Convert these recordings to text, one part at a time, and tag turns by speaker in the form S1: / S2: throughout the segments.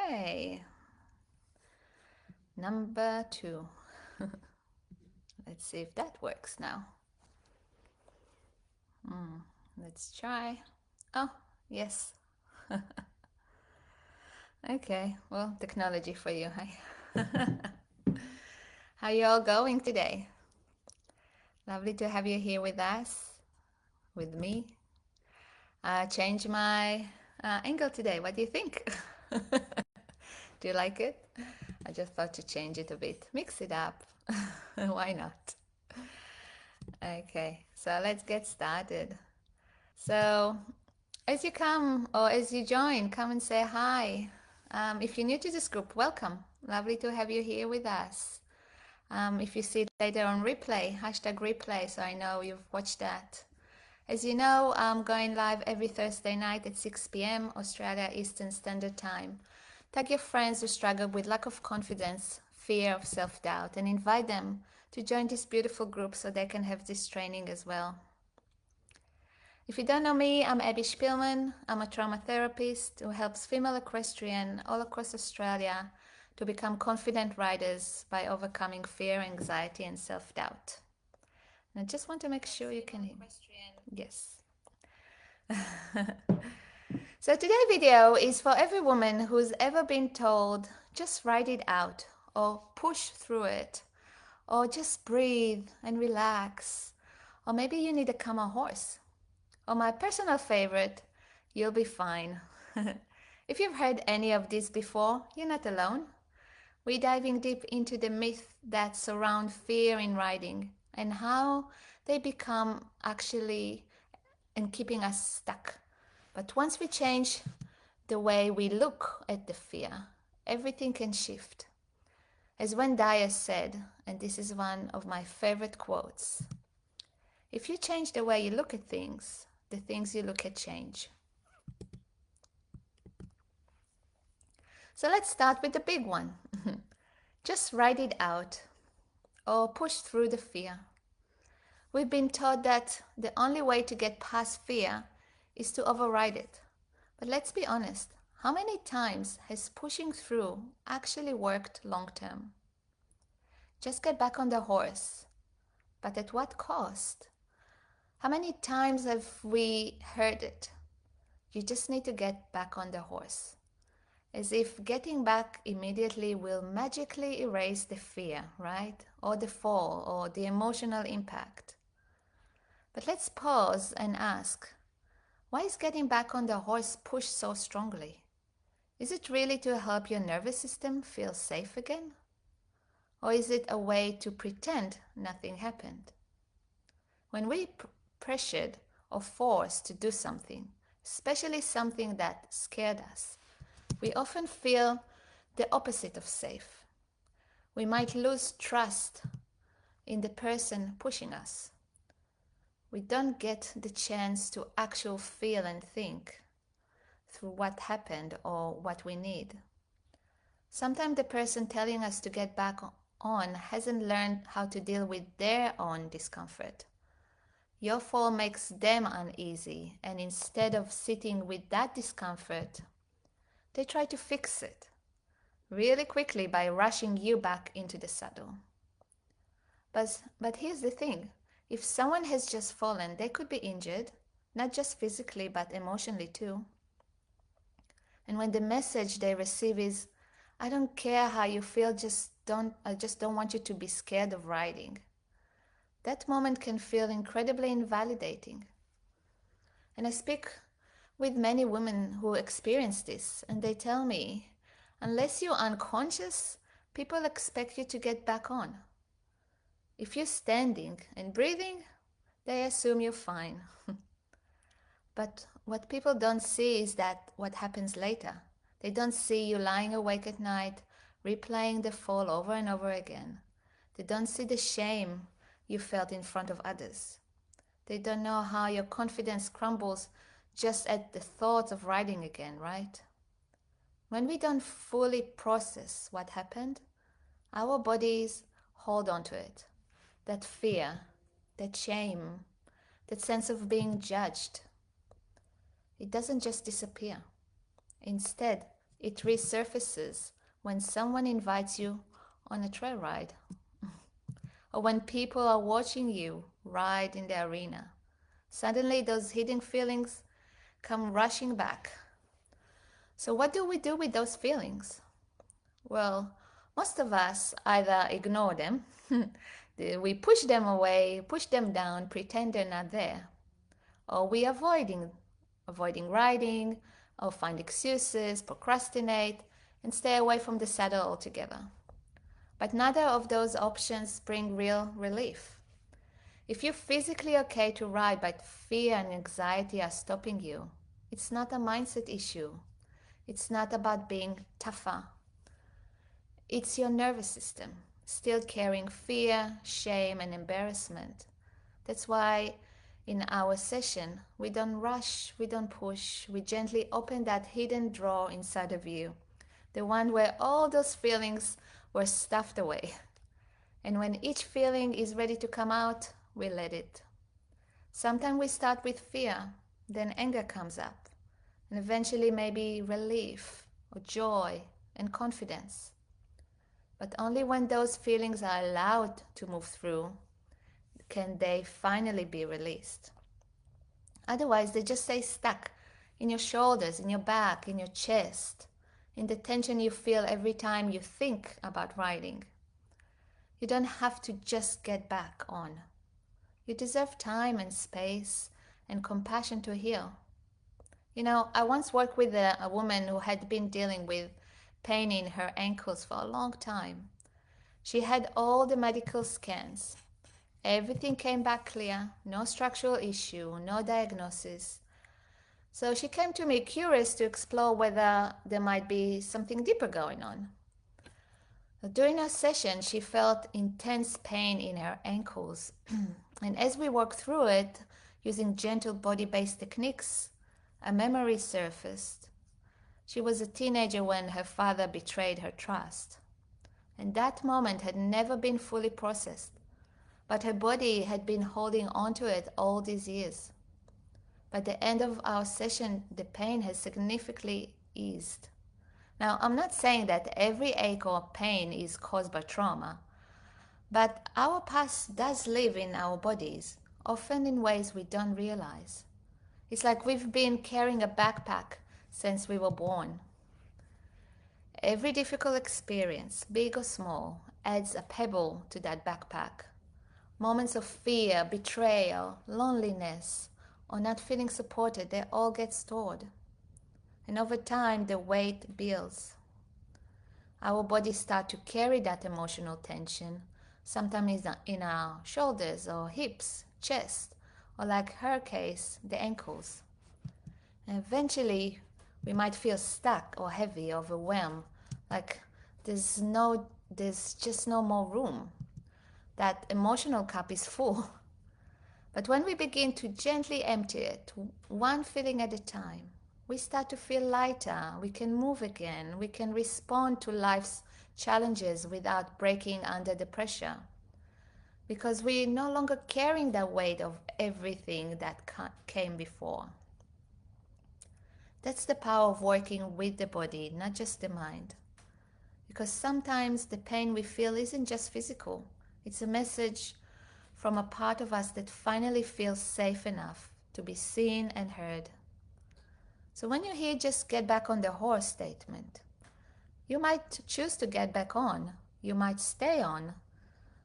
S1: Okay, number 2. Let's see if that works now. Let's try. Oh, yes. Okay, well, technology for you. Hi. How you all going today? Lovely to have you here with us, with me. Change my angle today. What do you think? Do you like it? I just thought to change it a bit, mix it up. Why not? Okay, so let's get started. So, as you come or as you join, come and say hi. If you're new to this group, welcome. Lovely to have you here with us. If you see it later on replay, hashtag replay, so I know you've watched that. As you know, I'm going live every Thursday night at 6 p.m. Australia Eastern Standard Time. Tag your friends who struggle with lack of confidence, fear of self-doubt, and invite them to join this beautiful group so they can have this training as well. If you don't know me, I'm Abby Spielman. I'm a trauma therapist who helps female equestrian all across Australia to become confident riders by overcoming fear, anxiety, and self-doubt. And I just want to make sure you can hear. Yes. So today's video is for every woman who's ever been told, just write it out, or push through it, or just breathe and relax, or maybe you need a calmer horse. Or my personal favorite, you'll be fine. If you've heard any of this before, you're not alone. We're diving deep into the myths that surround fear in riding and how they become actually and keeping us stuck. But once we change the way we look at the fear, everything can shift. As Wayne Dyer said, and this is one of my favorite quotes, if you change the way you look at things, the things you look at change. So let's start with the big one. Just write it out or push through the fear. We've been taught that the only way to get past fear is to override it. But let's be honest, how many times has pushing through actually worked long term? Just get back on the horse. But at what cost? How many times have we heard it? You just need to get back on the horse. As if getting back immediately will magically erase the fear, right? Or the fall, or the emotional impact. But let's pause and ask, why is getting back on the horse pushed so strongly? Is it really to help your nervous system feel safe again? Or is it a way to pretend nothing happened? When we pressured or forced to do something, especially something that scared us, we often feel the opposite of safe. We might lose trust in the person pushing us. We don't get the chance to actually feel and think through what happened or what we need. Sometimes the person telling us to get back on hasn't learned how to deal with their own discomfort. Your fall makes them uneasy, and instead of sitting with that discomfort, they try to fix it really quickly by rushing you back into the saddle. But here's the thing. If someone has just fallen, they could be injured, not just physically, but emotionally too. And when the message they receive is, I don't care how you feel, I just don't want you to be scared of riding. That moment can feel incredibly invalidating. And I speak with many women who experience this, and they tell me, unless you're unconscious, people expect you to get back on. If you're standing and breathing, they assume you're fine. But what people don't see is that what happens later. They don't see you lying awake at night, replaying the fall over and over again. They don't see the shame you felt in front of others. They don't know how your confidence crumbles just at the thought of riding again, right? When we don't fully process what happened, our bodies hold on to it. That fear, that shame, that sense of being judged. It doesn't just disappear. Instead, It resurfaces when someone invites you on a trail ride, or when people are watching you ride in the arena. Suddenly, those hidden feelings come rushing back. So, what do we do with those feelings? Well, most of us either ignore them, we push them away, push them down, pretend they're not there, or we avoiding riding, or find excuses, procrastinate, and stay away from the saddle altogether. But neither of those options bring real relief. If you're physically okay to ride but fear and anxiety are stopping you, it's not a mindset issue. It's not about being tougher. It's your nervous system still carrying fear, shame, and embarrassment. That's why in our session, we don't rush, we don't push, we gently open that hidden drawer inside of you, the one where all those feelings were stuffed away. And when each feeling is ready to come out, we let it. Sometimes we start with fear, then anger comes up, and eventually maybe relief or joy and confidence. But only when those feelings are allowed to move through can they finally be released. Otherwise, they just stay stuck in your shoulders, in your back, in your chest, in the tension you feel every time you think about riding. You don't have to just get back on. You deserve time and space and compassion to heal. You know, I once worked with a woman who had been dealing with pain in her ankles for a long time. She had all the medical scans. Everything came back clear, no structural issue, no diagnosis. So she came to me curious to explore whether there might be something deeper going on. During our session, she felt intense pain in her ankles. And as we worked through it, using gentle body-based techniques, a memory surfaced. She was a teenager when her father betrayed her trust. And that moment had never been fully processed, but her body had been holding on to it all these years. By the end of our session, the pain has significantly eased. Now, I'm not saying that every ache or pain is caused by trauma, but our past does live in our bodies, often in ways we don't realize. It's like we've been carrying a backpack since we were born. Every difficult experience, big or small, adds a pebble to that backpack. Moments of fear, betrayal, loneliness, or not feeling supported, they all get stored. And over time, the weight builds. Our bodies start to carry that emotional tension, sometimes in our shoulders or hips, chest, or like her case, the ankles. And eventually, we might feel stuck or heavy, overwhelmed, like there's just no more room. That emotional cup is full. But when we begin to gently empty it, one feeling at a time, we start to feel lighter, we can move again, we can respond to life's challenges without breaking under the pressure. Because we're no longer carrying the weight of everything that came before. That's the power of working with the body, not just the mind. Because sometimes the pain we feel isn't just physical. It's a message from a part of us that finally feels safe enough to be seen and heard. So when you hear "just get back on the horse" statement, you might choose to get back on. You might stay on.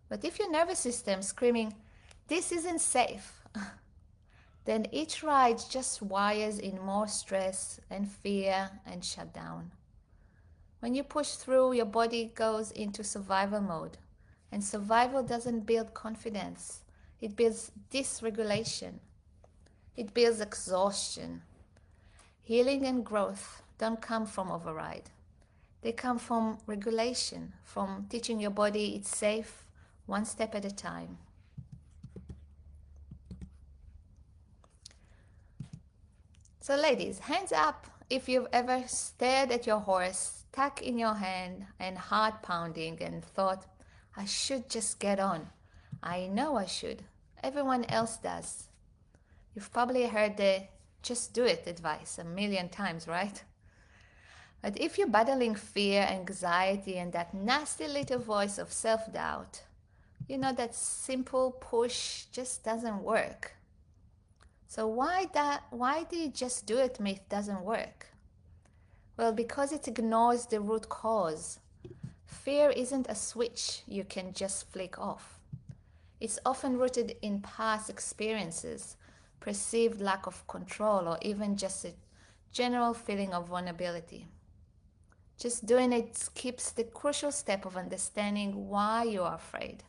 S1: But if your nervous system is screaming, "this isn't safe," then each ride just wires in more stress and fear and shutdown. When you push through, your body goes into survival mode. And survival doesn't build confidence. It builds dysregulation. It builds exhaustion. Healing and growth don't come from override. They come from regulation, from teaching your body it's safe, one step at a time. So ladies, hands up if you've ever stared at your horse, tuck in your hand and heart pounding and thought, "I should just get on. I know I should. Everyone else does." You've probably heard the "just do it" advice a million times, right? But if you're battling fear, anxiety, and that nasty little voice of self-doubt, you know that simple push just doesn't work. So why the just do it myth doesn't work? Well, because it ignores the root cause. Fear isn't a switch you can just flick off. It's often rooted in past experiences, perceived lack of control, or even just a general feeling of vulnerability. Just doing it skips the crucial step of understanding why you are afraid.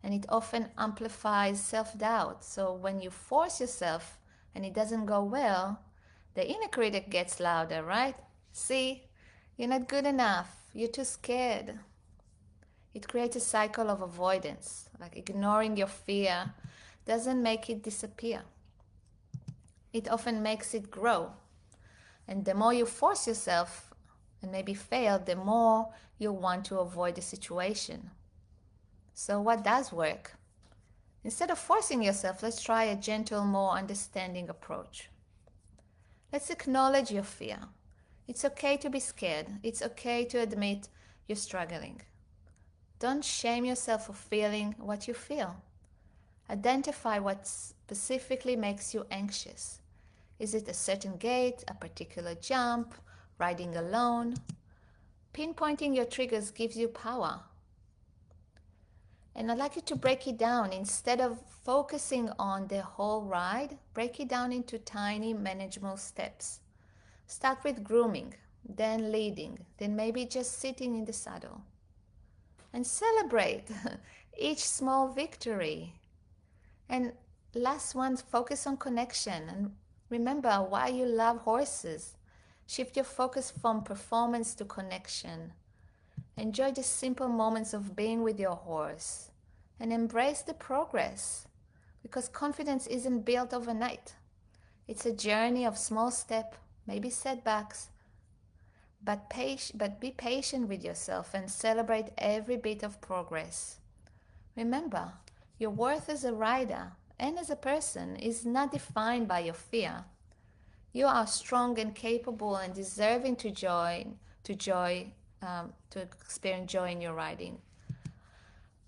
S1: And it often amplifies self-doubt. So when you force yourself and it doesn't go well, the inner critic gets louder, right? See, you're not good enough. You're too scared. It creates a cycle of avoidance. Like ignoring your fear doesn't make it disappear. It often makes it grow. And the more you force yourself and maybe fail, the more you'll want to avoid the situation. So what does work? Instead of forcing yourself, let's try a gentle, more understanding approach. Let's acknowledge your fear. It's okay to be scared. It's okay to admit you're struggling. Don't shame yourself for feeling what you feel. Identify what specifically makes you anxious. Is it a certain gait, a particular jump, riding alone? Pinpointing your triggers gives you power. And I'd like you to break it down. Instead of focusing on the whole ride, break it down into tiny, manageable steps. Start with grooming, then leading, then maybe just sitting in the saddle. And celebrate each small victory. And last one, focus on connection. And remember why you love horses. Shift your focus from performance to connection. Enjoy the simple moments of being with your horse. And embrace the progress. Because confidence isn't built overnight. It's a journey of small steps, maybe setbacks. But be patient with yourself and celebrate every bit of progress. Remember, your worth as a rider and as a person is not defined by your fear. You are strong and capable and deserving to experience joy in your riding.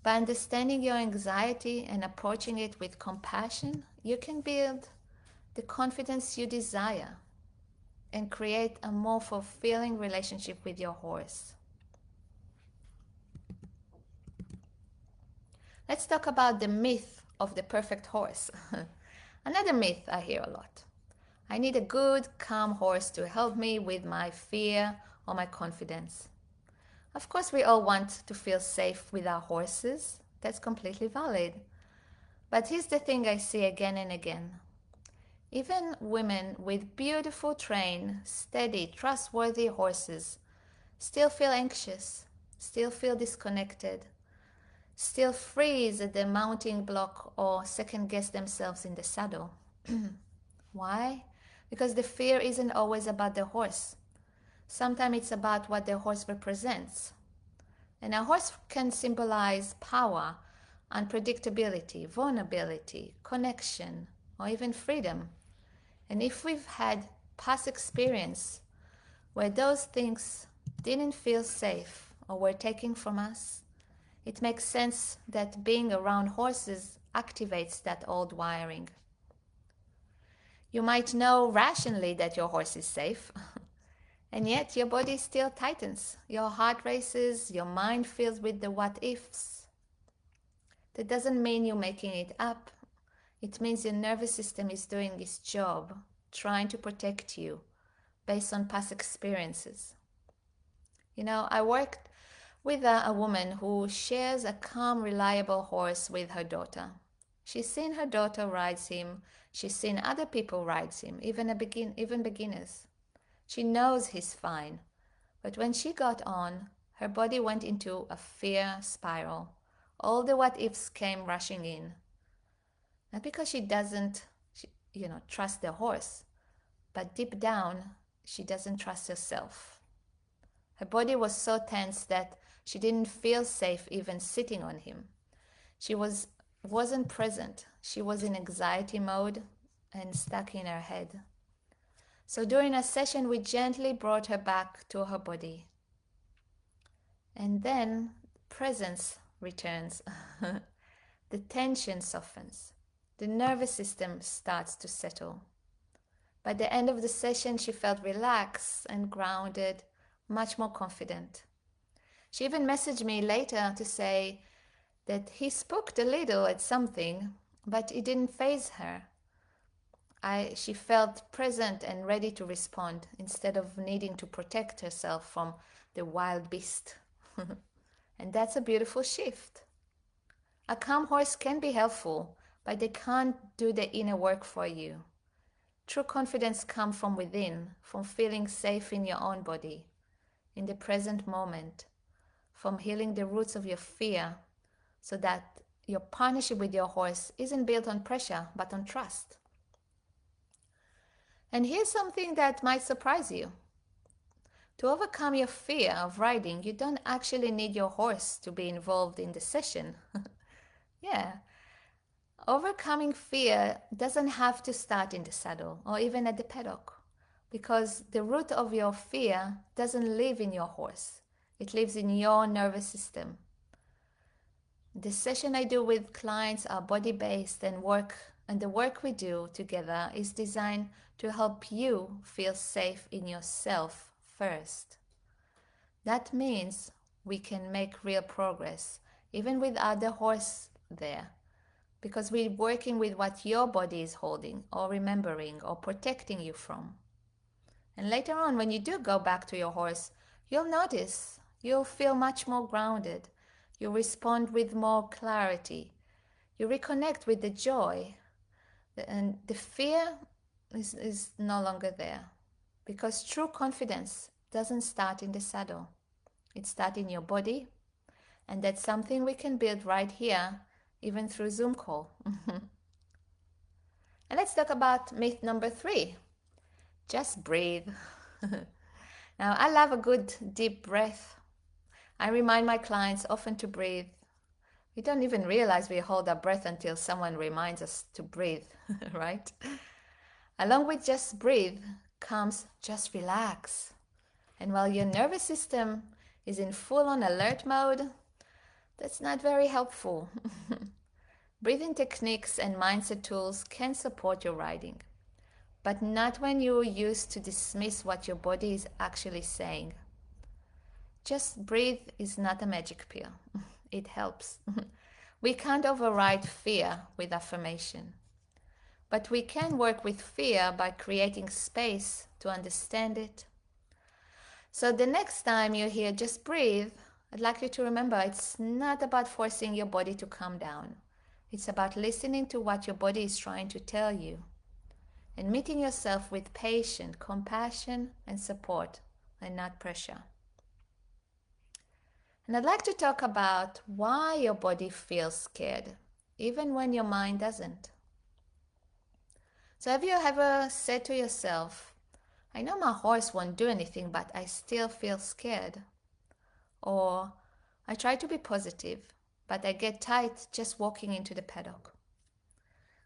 S1: By understanding your anxiety and approaching it with compassion, you can build the confidence you desire and create a more fulfilling relationship with your horse. Let's talk about the myth of the perfect horse. Another myth I hear a lot. I need a good, calm horse to help me with my fear or my confidence. Of course, we all want to feel safe with our horses. That's completely valid. But here's the thing I see again and again. Even women with beautiful trained, steady, trustworthy horses still feel anxious, still feel disconnected, still freeze at the mounting block or second guess themselves in the saddle. Why? Because the fear isn't always about the horse. Sometimes it's about what the horse represents. And a horse can symbolize power, unpredictability, vulnerability, connection, or even freedom. And if we've had past experience where those things didn't feel safe or were taken from us, it makes sense that being around horses activates that old wiring. You might know rationally that your horse is safe, and yet your body still tightens. Your heart races, your mind fills with the what ifs. That doesn't mean you're making it up. It means your nervous system is doing its job, trying to protect you based on past experiences. You know, I worked with a woman who shares a calm, reliable horse with her daughter. She's seen her daughter rides him. She's seen other people rides him, even beginners. She knows he's fine. But when she got on, her body went into a fear spiral. All the what-ifs came rushing in. Not because she doesn't, trust the horse, but deep down, she doesn't trust herself. Her body was so tense that she didn't feel safe even sitting on him. She wasn't present. She was in anxiety mode and stuck in her head. So during a session, we gently brought her back to her body. And then presence returns. The tension softens. The nervous system starts to settle. By the end of the session, she felt relaxed and grounded, much more confident. She even messaged me later to say that he spooked a little at something, but it didn't faze her. She felt present and ready to respond instead of needing to protect herself from the wild beast. And that's a beautiful shift. A calm horse can be helpful, but they can't do the inner work for you. True confidence comes from within, from feeling safe in your own body, in the present moment, from healing the roots of your fear, so that your partnership with your horse isn't built on pressure, but on trust. And here's something that might surprise you. To overcome your fear of riding, you don't actually need your horse to be involved in the session. Yeah. Overcoming fear doesn't have to start in the saddle or even at the paddock, because the root of your fear doesn't live in your horse. It lives in your nervous system. The session I do with clients are body-based and the work we do together is designed to help you feel safe in yourself first. That means we can make real progress, even without the horse there, because we're working with what your body is holding or remembering or protecting you from. And later on, when you do go back to your horse, you'll notice you'll feel much more grounded. You'll respond with more clarity. You reconnect with the joy, and the fear is no longer there, because true confidence doesn't start in the saddle. It starts in your body, and that's something we can build right here, even through Zoom call. And let's talk about myth number 3. Just breathe. Now, I love a good deep breath. I remind my clients often to breathe. We don't even realize we hold our breath until someone reminds us to breathe, right? Along with just breathe comes just relax. And while your nervous system is in full-on alert mode, that's not very helpful. Breathing techniques and mindset tools can support your riding, but not when you're used to dismiss what your body is actually saying. Just breathe is not a magic pill. It helps. We can't override fear with affirmation, but we can work with fear by creating space to understand it. So the next time you hear just breathe, I'd like you to remember it's not about forcing your body to calm down. It's about listening to what your body is trying to tell you and meeting yourself with patience, compassion, and support, and not pressure. And I'd like to talk about why your body feels scared, even when your mind doesn't. So have you ever said to yourself, I know my horse won't do anything, but I still feel scared? Or, I try to be positive, but I get tight just walking into the paddock.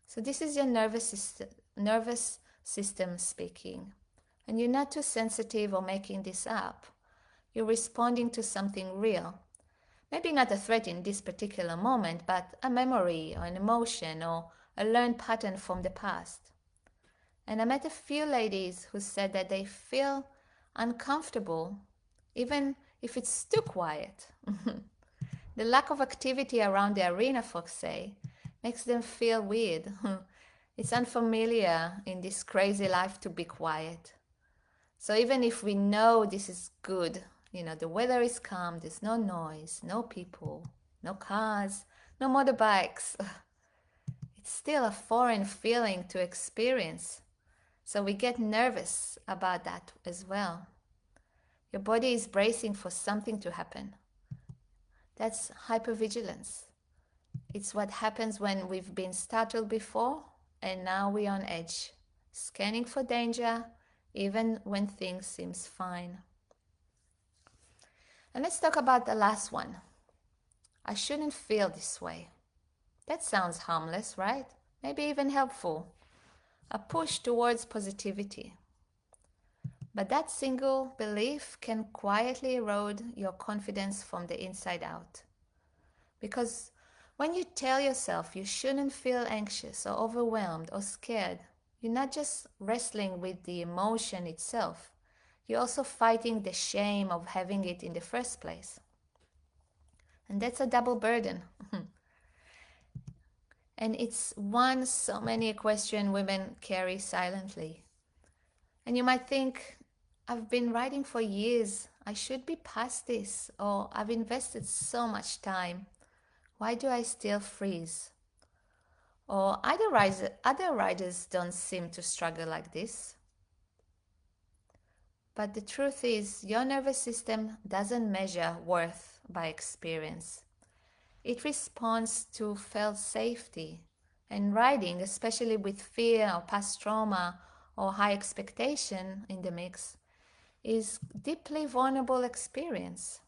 S1: So this is your nervous system speaking. And you're not too sensitive or making this up. You're responding to something real. Maybe not a threat in this particular moment, but a memory or an emotion or a learned pattern from the past. And I met a few ladies who said that they feel uncomfortable even if it's too quiet. The lack of activity around the arena, folks say, makes them feel weird. It's unfamiliar in this crazy life to be quiet. So even if we know this is good, the weather is calm, there's no noise, no people, no cars, no motorbikes, it's still a foreign feeling to experience. So we get nervous about that as well. Your body is bracing for something to happen. That's hypervigilance. It's what happens when we've been startled before and now we're on edge, scanning for danger even when things seem fine. And let's talk about the last one. I shouldn't feel this way. That sounds harmless, right? Maybe even helpful. A push towards positivity. But that single belief can quietly erode your confidence from the inside out. Because when you tell yourself you shouldn't feel anxious or overwhelmed or scared, you're not just wrestling with the emotion itself, you're also fighting the shame of having it in the first place. And that's a double burden. And it's one so many question women carry silently. And you might think, I've been writing for years. I should be past this. Or I've invested so much time. Why do I still freeze? Or other writers don't seem to struggle like this. But the truth is, your nervous system doesn't measure worth by experience. It responds to felt safety. And writing, especially with fear or past trauma or high expectation in the mix, is deeply vulnerable experience.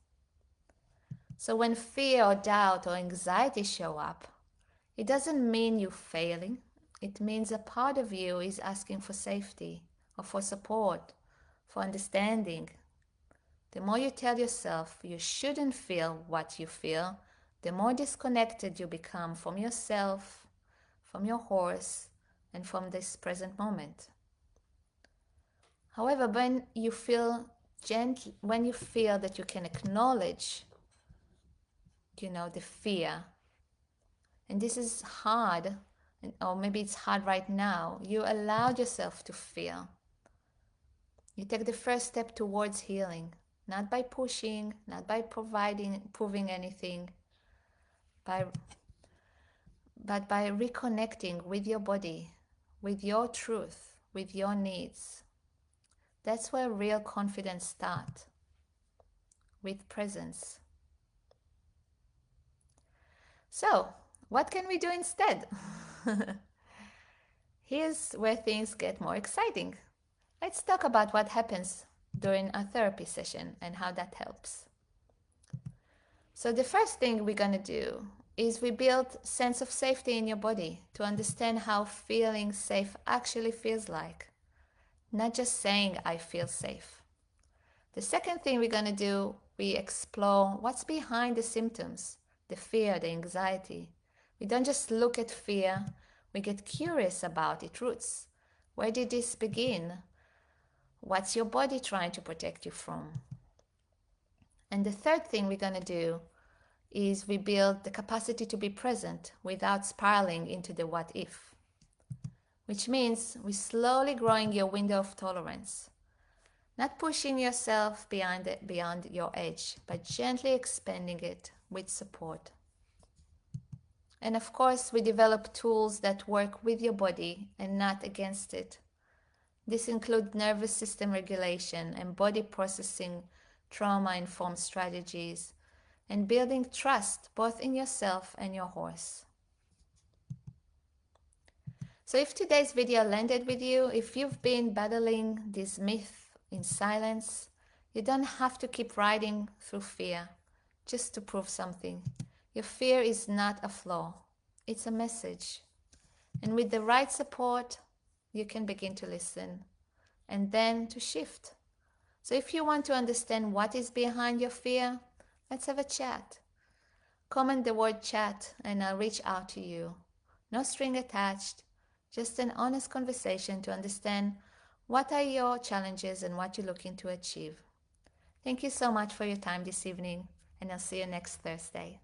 S1: So when fear or doubt or anxiety show up, it doesn't mean you're failing. It means a part of you is asking for safety or for support, for understanding. The more you tell yourself you shouldn't feel what you feel, the more disconnected you become from yourself, from your horse, and from this present moment. However, when you feel that you can acknowledge, the fear, and this is hard, or maybe it's hard right now, you allow yourself to feel. You take the first step towards healing, not by pushing, not by proving anything, but by reconnecting with your body, with your truth, with your needs. That's where real confidence starts, with presence. So, what can we do instead? Here's where things get more exciting. Let's talk about what happens during a therapy session and how that helps. So the first thing we're going to do is we build sense of safety in your body to understand how feeling safe actually feels like, not just saying I feel safe. The second thing we're going to do, we explore what's behind the symptoms, the fear, the anxiety. We don't just look at fear, we get curious about its roots. Where did this begin? What's your body trying to protect you from? And the third thing we're going to do is we build the capacity to be present without spiraling into the what if, which means we're slowly growing your window of tolerance, not pushing yourself beyond your edge, but gently expanding it with support. And of course, we develop tools that work with your body and not against it. This includes nervous system regulation and body processing, trauma-informed strategies, and building trust both in yourself and your horse. So if today's video landed with you, if you've been battling this myth in silence, you don't have to keep riding through fear just to prove something. Your fear is not a flaw, it's a message. And with the right support, you can begin to listen and then to shift. So if you want to understand what is behind your fear, let's have a chat. Comment the word chat and I'll reach out to you. No string attached, just an honest conversation to understand what are your challenges and what you're looking to achieve. Thank you so much for your time this evening, and I'll see you next Thursday.